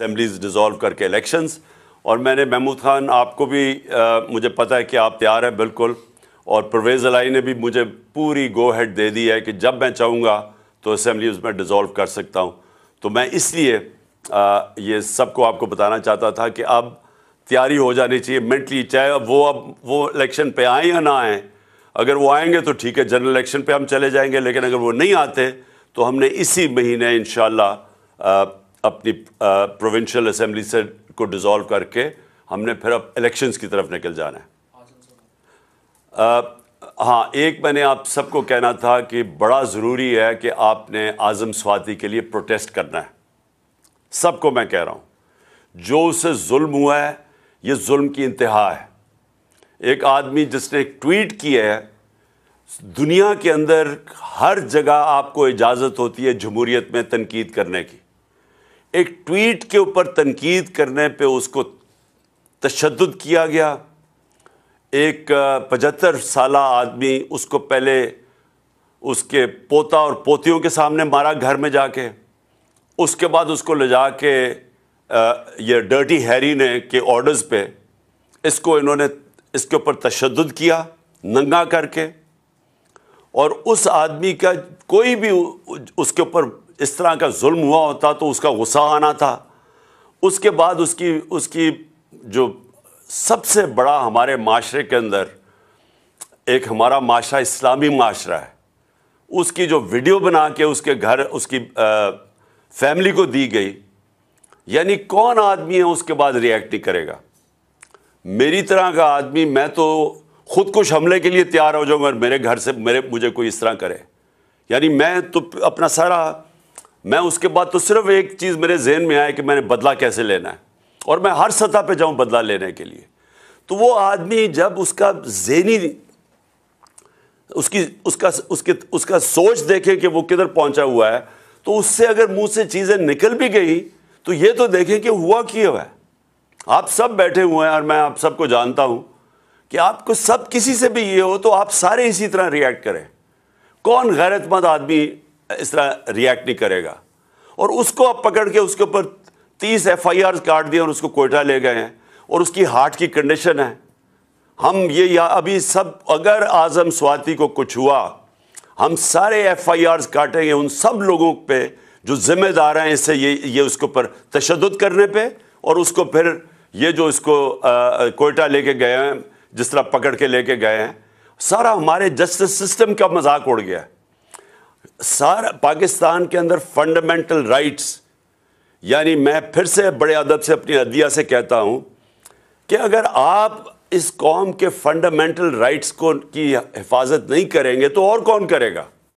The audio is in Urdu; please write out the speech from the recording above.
اسمبلیز ڈیزالو کر کے الیکشنز. اور میں نے محمود خان آپ کو بھی مجھے پتہ ہے کہ آپ تیار ہیں بالکل, اور پرویز الہی نے بھی مجھے پوری گو ہیڈ دے دی ہے کہ جب میں چاہوں گا تو اسمبلیز میں ڈیزالو کر سکتا ہوں. تو میں اس لیے یہ سب کو آپ کو بتانا چاہتا تھا کہ اب تیاری ہو جانی چاہیے مینٹلی, چاہے وہ الیکشن پہ آئیں یا نہ آئیں. اگر وہ آئیں گے تو ٹھیک ہے, جنرل الیکشن پہ ہم چلے جائیں گے, لیکن اگر وہ نہیں آتے تو ہم نے اسی مہینے انشاءاللہ اپنی پروونشل اسمبلی سے کو ڈیزالو کر کے ہم نے پھر اب الیکشنز کی طرف نکل جانا ہے. ہاں, ایک میں نے آپ سب کو کہنا تھا کہ بڑا ضروری ہے کہ آپ نے اعظم سواتی کے لیے پروٹیسٹ کرنا ہے. سب کو میں کہہ رہا ہوں, جو اسے ظلم ہوا ہے یہ ظلم کی انتہا ہے. ایک آدمی جس نے ایک ٹویٹ کیا ہے, دنیا کے اندر ہر جگہ آپ کو اجازت ہوتی ہے جمہوریت میں تنقید کرنے کی. ایک ٹویٹ کے اوپر تنقید کرنے پہ اس کو تشدد کیا گیا. ایک 75 سالہ آدمی, اس کو پہلے اس کے پوتا اور پوتیوں کے سامنے مارا گھر میں جا کے, اس کے بعد اس کو لے جا کے یہ ڈرٹی ہیری نے کے آرڈرز پہ اس کو انہوں نے اس کے اوپر تشدد کیا ننگا کر کے. اور اس آدمی کا کوئی بھی اس کے اوپر اس طرح کا ظلم ہوا ہوتا تو اس کا غصہ آنا تھا. اس کے بعد اس کی جو سب سے بڑا ہمارے معاشرے کے اندر, ایک ہمارا معاشرہ اسلامی معاشرہ ہے, اس کی جو ویڈیو بنا کے اس کے گھر اس کی فیملی کو دی گئی, یعنی کون آدمی ہے اس کے بعد ریئیکٹ نہیں کرے گا؟ میری طرح کا آدمی, میں تو خود کش حملے کے لیے تیار ہو جاؤں گا میرے گھر سے مجھے کوئی اس طرح کرے. یعنی میں تو اپنا سارا, میں اس کے بعد تو صرف ایک چیز میرے ذہن میں آئے کہ میں نے بدلہ کیسے لینا ہے, اور میں ہر سطح پہ جاؤں بدلہ لینے کے لیے. تو وہ آدمی جب اس کا ذہنی اس کا سوچ دیکھے کہ وہ کدھر پہنچا ہوا ہے, تو اس سے اگر منہ سے چیزیں نکل بھی گئی تو یہ تو دیکھیں کہ ہوا کیا ہوا ہے. آپ سب بیٹھے ہوئے ہیں اور میں آپ سب کو جانتا ہوں کہ آپ کو سب کسی سے بھی یہ ہو تو آپ سارے اسی طرح ریئیکٹ کریں. کون غیرت مند آدمی اس طرح ریئیکٹ نہیں کرے گا؟ اور اس کو آپ پکڑ کے اس کے اوپر 30 FIRs کاٹ دیے اور اس کو کوئٹہ لے گئے ہیں, اور اس کی ہارٹ کی کنڈیشن ہے. ہم یہ ابھی سب, اگر اعظم سواتی کو کچھ ہوا, ہم سارے FIRs کاٹیں گے ان سب لوگوں پہ جو ذمہ دار ہیں اس سے یہ اس کے اوپر تشدد کرنے پہ, اور اس کو پھر یہ جو اس کو کوئٹہ لے کے گئے ہیں, جس طرح پکڑ کے لے کے گئے ہیں, سارا ہمارے جسٹس سسٹم کا مذاق اڑ گیا. سارا پاکستان کے اندر فنڈامنٹل رائٹس, یعنی میں پھر سے بڑے ادب سے اپنی عدلیہ سے کہتا ہوں کہ اگر آپ اس قوم کے فنڈامنٹل رائٹس کی حفاظت نہیں کریں گے تو اور کون کرے گا؟